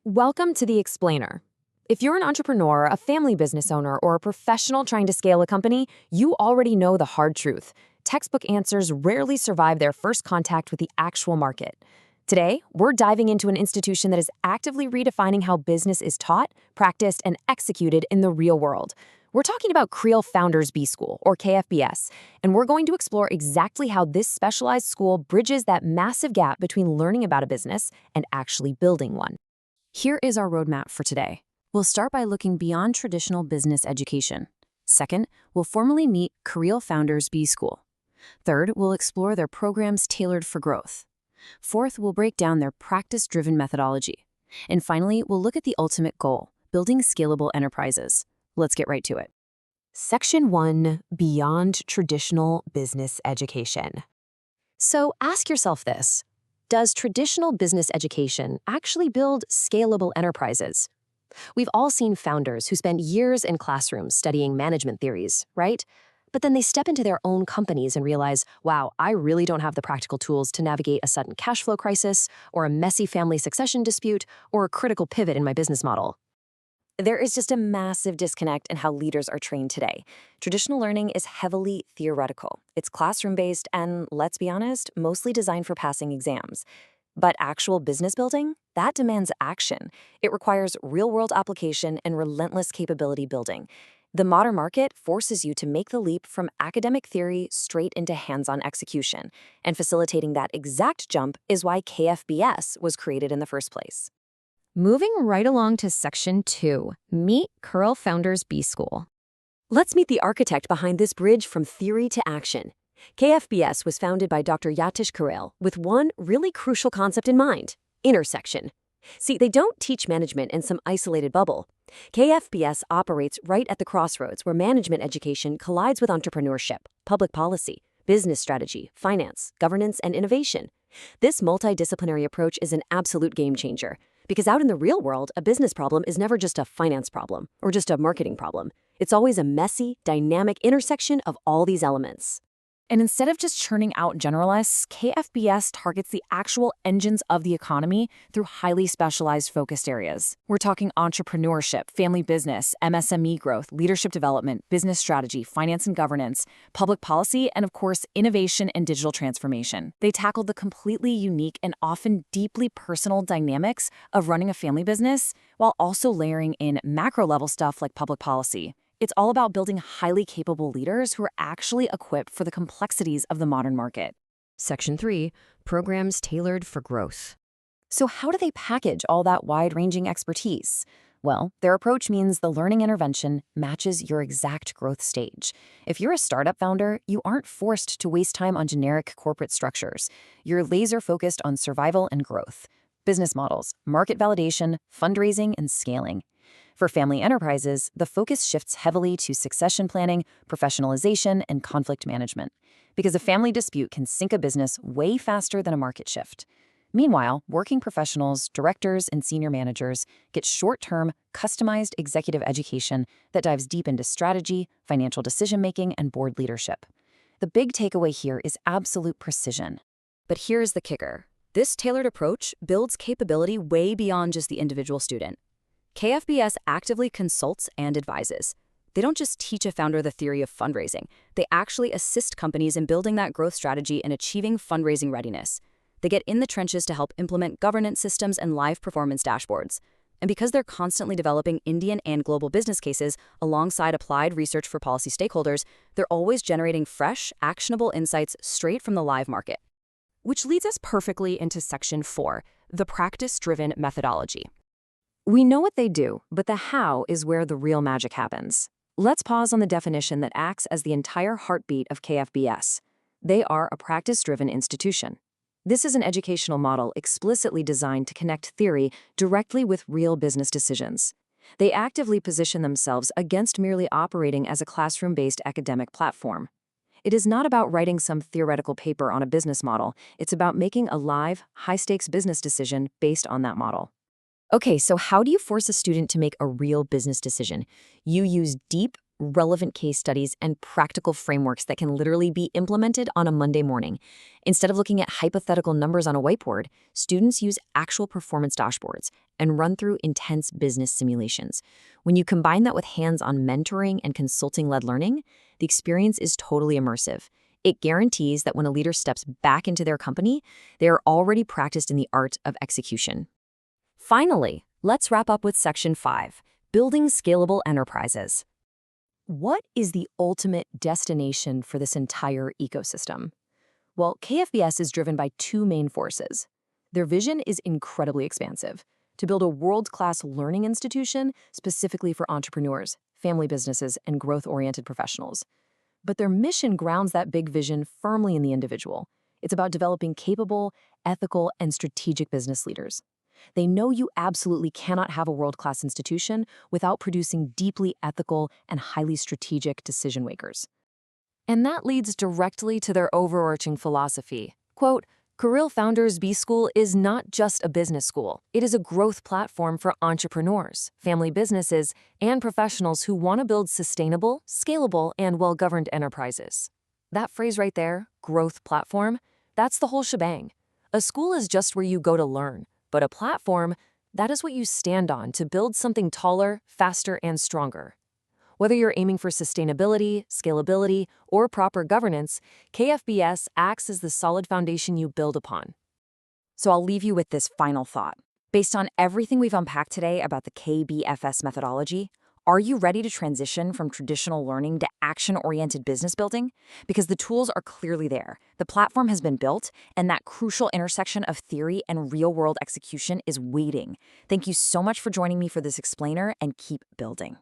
Welcome to The Explainer. If you're an entrepreneur, a family business owner, or a professional trying to scale a company, you already know the hard truth. Textbook answers rarely survive their first contact with the actual market. Today, we're diving into an institution that is actively redefining how business is taught, practiced, and executed in the real world. We're talking about Kuril Founders B School, or KFBS, and we're going to explore exactly how this specialized school bridges that massive gap between learning about a business and actually building one. Here is our roadmap for today. We'll start by looking beyond traditional business education. Second, we'll formally meet Kuril Founders B School. Third, we'll explore their programs tailored for growth. Fourth, we'll break down their practice-driven methodology. And finally, we'll look at the ultimate goal, building scalable enterprises. Let's get right to it. Section 1, Beyond Traditional Business Education. So ask yourself this. Does traditional business education actually build scalable enterprises? We've all seen founders who spend years in classrooms studying management theories, right? But then they step into their own companies and realize, wow, I really don't have the practical tools to navigate a sudden cash flow crisis, or a messy family succession dispute, or a critical pivot in my business model. There is just a massive disconnect in how leaders are trained today. Traditional learning is heavily theoretical. It's classroom-based and, let's be honest, mostly designed for passing exams. But actual business building? That demands action. It requires real-world application and relentless capability building. The modern market forces you to make the leap from academic theory straight into hands-on execution. And facilitating that exact jump is why KFBS was created in the first place. Moving right along to Section 2, Meet Kuril Founders B School. Let's meet the architect behind this bridge from theory to action. KFBS was founded by Dr. Yatish Kuril with one really crucial concept in mind: intersection. See, they don't teach management in some isolated bubble. KFBS operates right at the crossroads where management education collides with entrepreneurship, public policy, business strategy, finance, governance, and innovation. This multidisciplinary approach is an absolute game changer. Because out in the real world, a business problem is never just a finance problem or just a marketing problem. It's always a messy, dynamic intersection of all these elements. And instead of just churning out generalists, KFBS targets the actual engines of the economy through highly specialized focused areas. We're talking entrepreneurship, family business, MSME growth, leadership development, business strategy, finance and governance, public policy, and of course, innovation and digital transformation. They tackle the completely unique and often deeply personal dynamics of running a family business while also layering in macro-level stuff like public policy. It's all about building highly capable leaders who are actually equipped for the complexities of the modern market. Section 3, Programs Tailored for Growth. So how do they package all that wide-ranging expertise? Well, their approach means the learning intervention matches your exact growth stage. If you're a startup founder, you aren't forced to waste time on generic corporate structures. You're laser-focused on survival and growth, business models, market validation, fundraising, and scaling. For family enterprises, the focus shifts heavily to succession planning, professionalization, and conflict management, because a family dispute can sink a business way faster than a market shift. Meanwhile, working professionals, directors, and senior managers get short-term, customized executive education that dives deep into strategy, financial decision-making, and board leadership. The big takeaway here is absolute precision. But here's the kicker. This tailored approach builds capability way beyond just the individual student. KFBS actively consults and advises. They don't just teach a founder the theory of fundraising. They actually assist companies in building that growth strategy and achieving fundraising readiness. They get in the trenches to help implement governance systems and live performance dashboards. And because they're constantly developing Indian and global business cases alongside applied research for policy stakeholders, they're always generating fresh, actionable insights straight from the live market. Which leads us perfectly into Section 4, the practice-driven methodology. We know what they do, but the how is where the real magic happens. Let's pause on the definition that acts as the entire heartbeat of KFBS. They are a practice-driven institution. This is an educational model explicitly designed to connect theory directly with real business decisions. They actively position themselves against merely operating as a classroom-based academic platform. It is not about writing some theoretical paper on a business model. It's about making a live, high-stakes business decision based on that model. Okay, so how do you force a student to make a real business decision? You use deep, relevant case studies, and practical frameworks that can literally be implemented on a Monday morning. Instead of looking at hypothetical numbers on a whiteboard, students use actual performance dashboards and run through intense business simulations. When you combine that with hands-on mentoring and consulting-led learning, the experience is totally immersive. It guarantees that when a leader steps back into their company, they are already practiced in the art of execution. Finally, let's wrap up with Section 5, Building Scalable Enterprises. What is the ultimate destination for this entire ecosystem? Well, KFBS is driven by two main forces. Their vision is incredibly expansive: to build a world-class learning institution specifically for entrepreneurs, family businesses, and growth-oriented professionals. But their mission grounds that big vision firmly in the individual. It's about developing capable, ethical, and strategic business leaders. They know you absolutely cannot have a world-class institution without producing deeply ethical and highly strategic decision makers. And that leads directly to their overarching philosophy. Quote, Kuril Founders B-School is not just a business school. It is a growth platform for entrepreneurs, family businesses, and professionals who want to build sustainable, scalable, and well-governed enterprises. That phrase right there, growth platform, that's the whole shebang. A school is just where you go to learn, but a platform, that is what you stand on to build something taller, faster, and stronger. Whether you're aiming for sustainability, scalability, or proper governance, KFBS acts as the solid foundation you build upon. So I'll leave you with this final thought. Based on everything we've unpacked today about the KBFS methodology, are you ready to transition from traditional learning to action-oriented business building? Because the tools are clearly there, the platform has been built, and that crucial intersection of theory and real-world execution is waiting. Thank you so much for joining me for this explainer, and keep building.